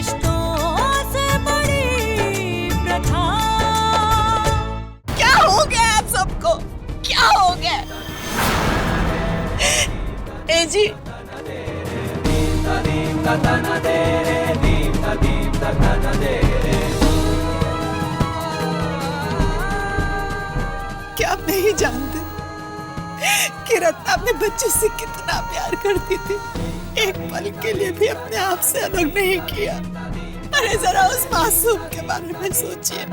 रिश्तों से बड़ी प्रथा। क्या हो गया आप सबको? क्या हो गया? ए जी क्या आप नहीं जानते कि रत्ना अपने बच्चे से कितना प्यार करती थी? एक पल के लिए भी अपने आप से अलग नहीं किया। अरे जरा उस मासूम के बारे में सोचिए,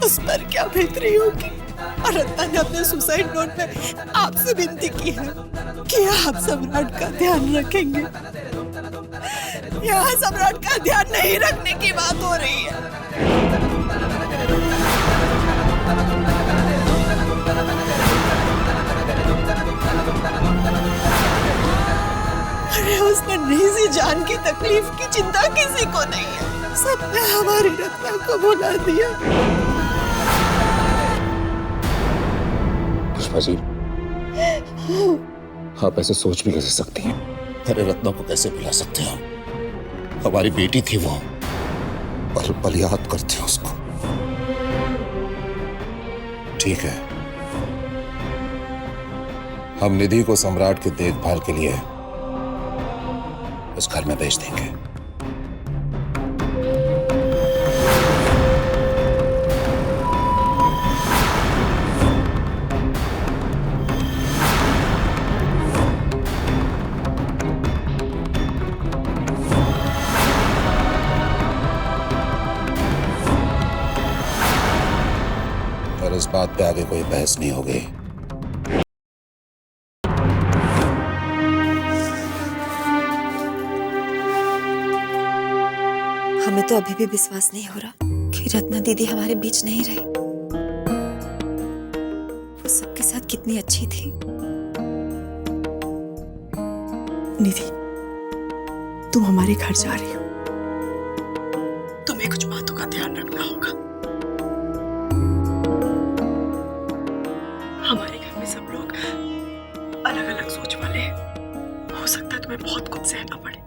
उस पर क्या बेहतरी होगी। और रत्ना ने अपने सुसाइड नोट में आपसे विनती की है कि आप सम्राट का ध्यान रखेंगे। यहाँ सम्राट का ध्यान नहीं रखने की बात हो रही है। अरे उस नन्ही सी जान की तकलीफ की चिंता किसी को नहीं है। सबने हमारी रत्ना को भुला दिया। पुष्पा जी, आप ऐसे सोच भी कैसे सकती हैं? अरे रत्ना को कैसे भुला सकते हैं? हमारी बेटी थी वो, पल पल याद करते हैं उसको। ठीक है, हम निधि को सम्राट की देखभाल के लिए उस घर में भेज देंगे। और इस बात पे आगे कोई बहस नहीं होगी। हमें तो अभी भी विश्वास नहीं हो रहा कि रत्ना दीदी हमारे बीच नहीं रही। वो सबके साथ कितनी अच्छी थी। निधि, तुम हमारे घर जा रही हो, तुम्हें कुछ बातों का ध्यान रखना होगा। हमारे घर में सब लोग अलग अलग सोच वाले हैं। हो सकता है तुम्हें बहुत कुछ सहना पड़े।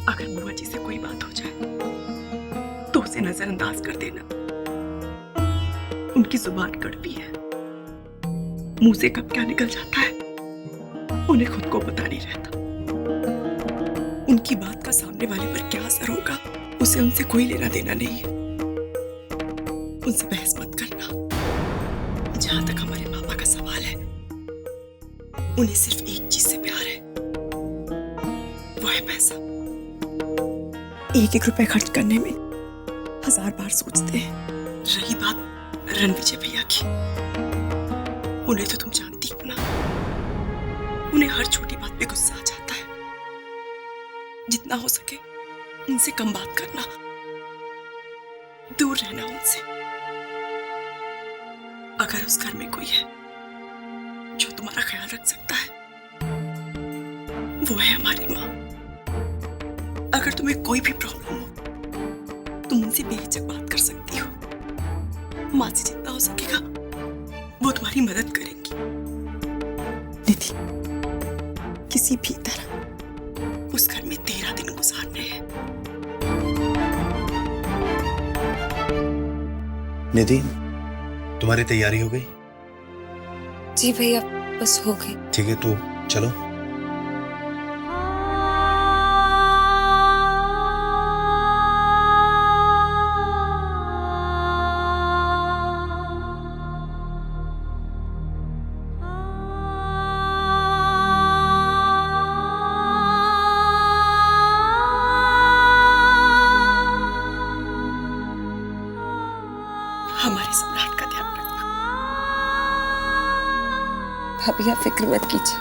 अगर बुआ जी से कोई बात हो जाए तो उसे नजरअंदाज कर देना। उनकी जुबान कड़वी है, मुंह से कब क्या निकल जाता है उन्हें खुद को पता नहीं रहता। उनकी बात का सामने वाले पर क्या असर होगा उसे उनसे कोई लेना देना नहीं है। उनसे बहस मत करना। जहां तक हमारे पापा का सवाल है, उन्हें सिर्फ एक चीज से प्यार है, वो है पैसा। एक एक रुपए खर्च करने में 1000 बार सोचते हैं। रही बात रणविजय भैया की, उन्हें तो तुम जानती हो ना, उन्हें हर छोटी बात पे गुस्सा आ जाता है। जितना हो सके उनसे कम बात करना, दूर रहना उनसे। अगर उस घर में कोई है जो तुम्हारा ख्याल रख सकता है, वो है हमारी माँ। अगर तुम्हें कोई भी प्रॉब्लम हो, तुम उनसे बेहिचक बात कर सकती हो। माँ से जितना हो सकेगा वो तुम्हारी मदद करेंगी। निधि, किसी भी तरह उस घर में 13 दिन गुजारने हैं। निधि, तुम्हारी तैयारी हो गई? जी भैया, बस हो गई। ठीक है, तो चलो। हमारे सम्राट का ध्यान रखना। भाभी आप फिक्र मत कीजिए,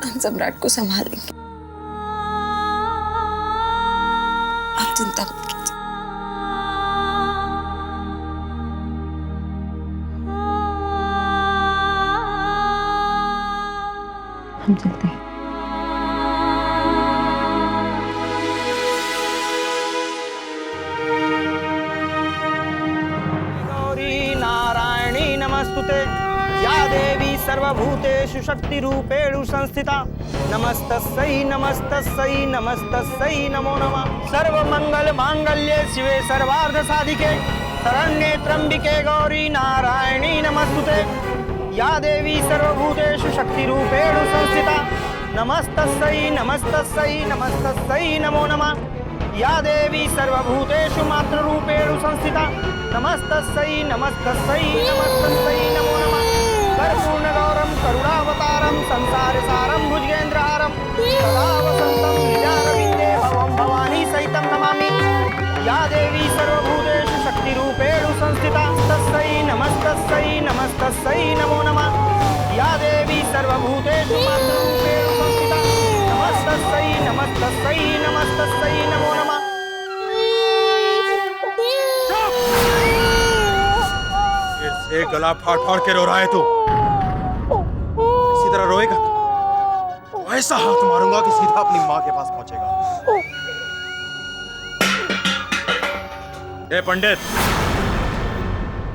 हम सम्राट को संभाल लेंगे। आप चिंता मत कीजिए। हम चलते हैं। गौरी नारायणी नमस्तुते, या देवी सर्वभूत सर्वभूतेषु शक्तिरूपेणु संस्थिता नमस्तस्यै नमस्तस्यै नमस्तस्यै नमो नमः। सर्वमङ्गलमाङ्गल्ये शिवे सर्वार्धसाधिके शरण्ये त्र्यम्बिके गौरी नारायणी नमस्तुते। या देवी सर्वभूतेषु शक्तिरूपेणु संस्थिता नमस्तस्यै नमस्तस्यै नमस्तस्यै नमो नमः। या देवी सर्वभूतेषु मातृरूपेणु संस्थिता नमस्तस्यै नमस्तस्यै नमस्तस्यै नमो नमः। कर्पूर्णगौरं करुणावतारं संसारसारं भुजगेन्द्रहारं सदा वसन्तं हृदयारविन्दे भवं भवानी सहितं नमामि। या देवी सर्वभूतेषु शक्तिरूपेणु संस्थिता तस्यै नमस्तस्यै नमस्तस्यै नमो नमः। या देवी सर्वभूतेषु मातृरूपेणु संस्थिता नमस्तस्यै नमस्तस्यै नमस्तस्यै नमो नमः। ये गला फाड़ फाड़ के रो रहा है तू। इसी तरह रोएगा तो ऐसा हाथ मारूंगा कि सीधा अपनी माँ के पास पहुंचेगा। ए पंडित,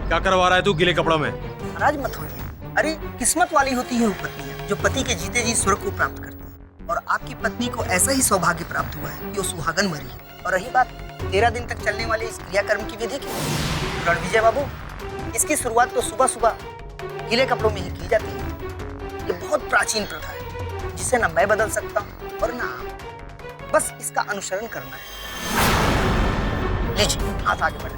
क्या करवा रहा है तू गीले कपड़ों में? नाराज मत होइए। अरे किस्मत वाली होती है वो पत्नियां जो पति के जीते जी स्वर्ग को प्राप्त करती है, और आपकी पत्नी को ऐसा ही सौभाग्य प्राप्त हुआ है कि वो सुहागन मरी है। और रही बात 13 दिन तक चलने वाले इस क्रियाकर्म की विधि की, रणविजय बाबू, इसकी शुरुआत तो सुबह सुबह गीले कपड़ों में ही की जाती है। ये बहुत प्राचीन प्रथा है जिसे ना मैं बदल सकता हूँ और ना आप। बस इसका अनुसरण करना है। लीजिए हाथ आगे बढ़े।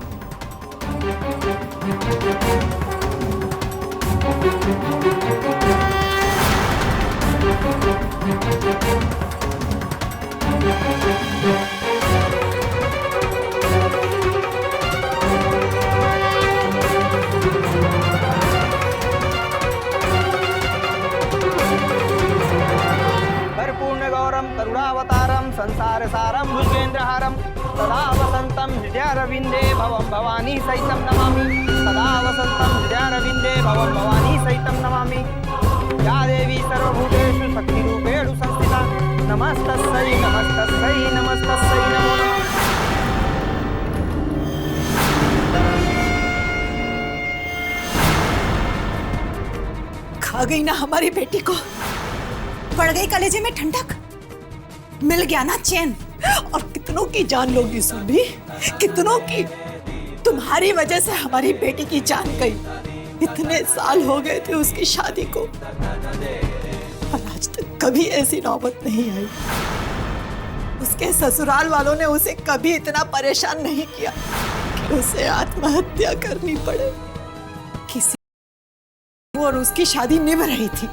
कर्पूर्णगौरं करुणावतारं संसारसारं भुजगेन्द्रहारं सदा वसन्तं हृदयारविन्दे भवं भवानी सहितं नमामि। सदा वसन्तं हृदयारविन्दे भवं भवानी सहितं नमामि। या देवी सर्वभूतेषु शक्तिरूपेणु संस्थिता नमस्तस्यै नमस्तस्यै नमस्तस्यै नमो नमः। खा गई ना हमारी बेटी को, पड़ गई कलेजे में ठंडक, मिल गया ना चैन। और कितनों की जान लोगी सुरभि, कितनों की। तुम्हारी वजह से हमारी बेटी की जान गई। इतने साल हो गए थे उसकी शादी को, और आज तक कभी ऐसी नौबत नहीं आई। उसके ससुराल वालों ने उसे कभी इतना परेशान नहीं किया कि उसे आत्महत्या करनी पड़े। किसी और उसकी शादी निभ रही थी,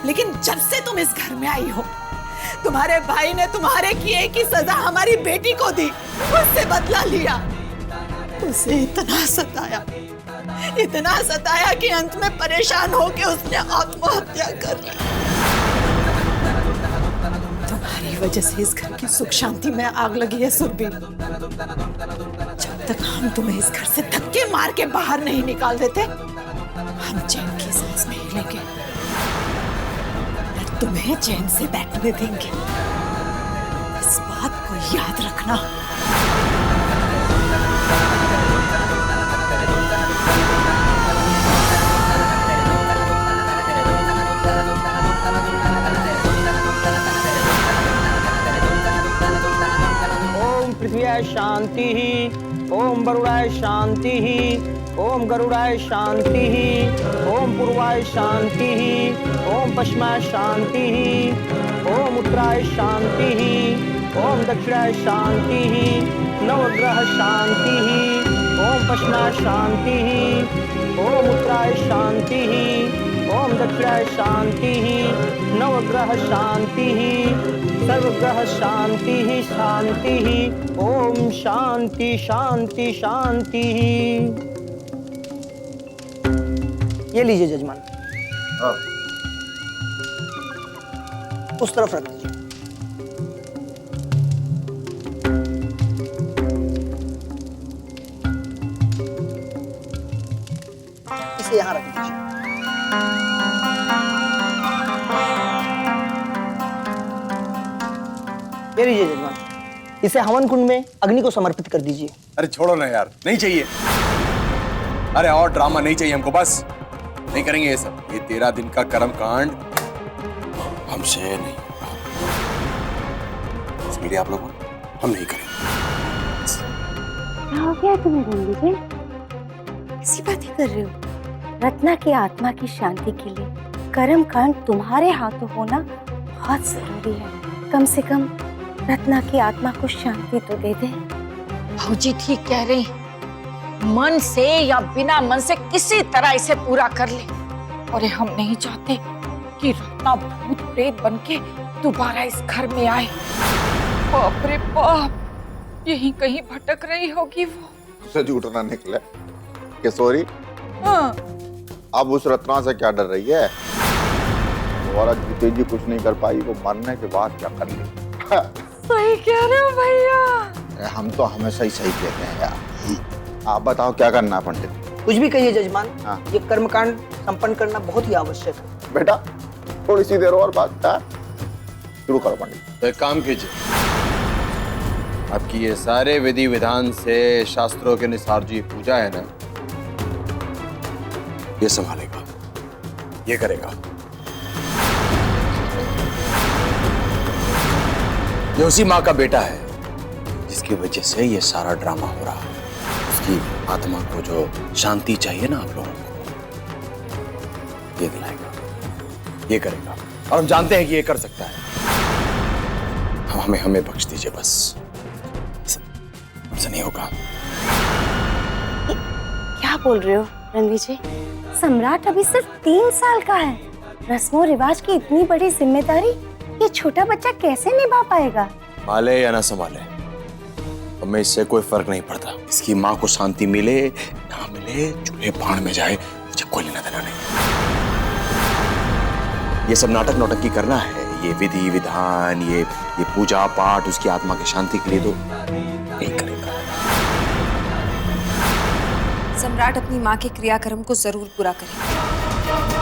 लेकिन जब से तुम इस घर में आई हो, तुम्हारे भाई ने तुम्हारे किए की सजा हमारी बेटी को दी, उससे बदला लिया। उसे इतना सताया कि अंत में परेशान होकर उसने आत्महत्या कर ली। तुम्हारी वजह से इस घर की सुख शांति में आग लगी है सुरभि। जब तक हम तुम्हें इस घर से धक्के मार के बाहर नहीं निकाल देते, हम चैन की सांस नहीं लेंगे, तुम्हें चैन से बैठने देंगे। इस बात को याद रखना। ओम पृथ्व्याय शांति, ओम वरुणाय शांति, ओम गरुड़ाय शांति, ओम पूर्वाय शांति, ओम पश्चिमाय शांति, ओम उत्तराय शांति, ओम दक्षिणाय शांति, नवग्रह शांति, ओम पश्चिमाय शांति, ओम उत्तराय शांति, ओम दक्षिणाय शांति, नवग्रह शांति, सर्वग्रह शांति शांति। ओम शांति शांति शांति। ये लीजिए जजमान। उस तरफ रख दीजिए। इसे यहाँ रख दीजिए। ये लीजिए जजमान, इसे हवन कुंड में अग्नि को समर्पित कर दीजिए। अरे छोड़ो ना यार, नहीं चाहिए। अरे और ड्रामा नहीं चाहिए हमको, बस नहीं करेंगे ये सब। ये 13 दिन का कर्म कांड हमसे नहीं होगा। समझ लिया आप लोगों? हम नहीं करेंगे। क्या हो गया तुम्हें रंजीत? ऐसी बातें कर रहे हो? रत्ना की आत्मा की शांति के लिए कर्म कांड तुम्हारे हाथों होना बहुत जरूरी है। कम से कम रत्ना की आत्मा को शांति तो दे दे। भौजी ठीक कह रही, मन से या बिना मन से किसी तरह इसे पूरा कर ले। और हम नहीं चाहते कि रत्ना भूत प्रेत बनके दोबारा इस घर में आए। बाप रे बाप, यहीं कहीं भटक रही होगी वो। उसे झूठ ना निकले कि सॉरी। हाँ। अब उस रत्ना से क्या डर रही है? और जीते जी कुछ नहीं कर पाई, वो मरने के बाद क्या कर ले? सही कह रहे हो भैया। हम तो हमेशा ही सही कहते हैं यार। आप बताओ क्या करना है पंडित? कुछ भी कहिए जजमान। हाँ। ये कर्मकांड संपन्न करना बहुत ही आवश्यक है। बेटा थोड़ी सी देर और बात शुरू करो पंडित। तो एक काम कीजिए, आपकी ये सारे विधि विधान से शास्त्रों के अनुसार जो ये पूजा है ना, ये संभालेगा, ये करेगा। ये उसी माँ का बेटा है जिसकी वजह से ये सारा ड्रामा हो रहा है। उसकी आत्मा को जो शांति चाहिए ना आप लोगों को, ये दिलाएगा, ये करेगा। और हम जानते हैं कि ये कर सकता है। हमें बख्श दीजिए बस, हमसे नहीं होगा। क्या बोल रहे हो रणवीर जी? सम्राट अभी सिर्फ 3 साल का है। रस्मों रिवाज की इतनी बड़ी जिम्मेदारी ये छोटा बच्चा कैसे निभा पाएगा? संभाले या ना संभाले, हमें इससे कोई फर्क नहीं पड़ता। इसकी माँ को शांति मिले ना मिले, चूल्हे भाड़ में जाए, मुझे कोई लेना देना नहीं। ये सब नाटक नौटंकी करना है, ये विधि विधान, ये पूजा पाठ उसकी आत्मा की शांति के लिए तो नहीं करेगा। सम्राट अपनी माँ के क्रियाक्रम को जरूर पूरा करेगा।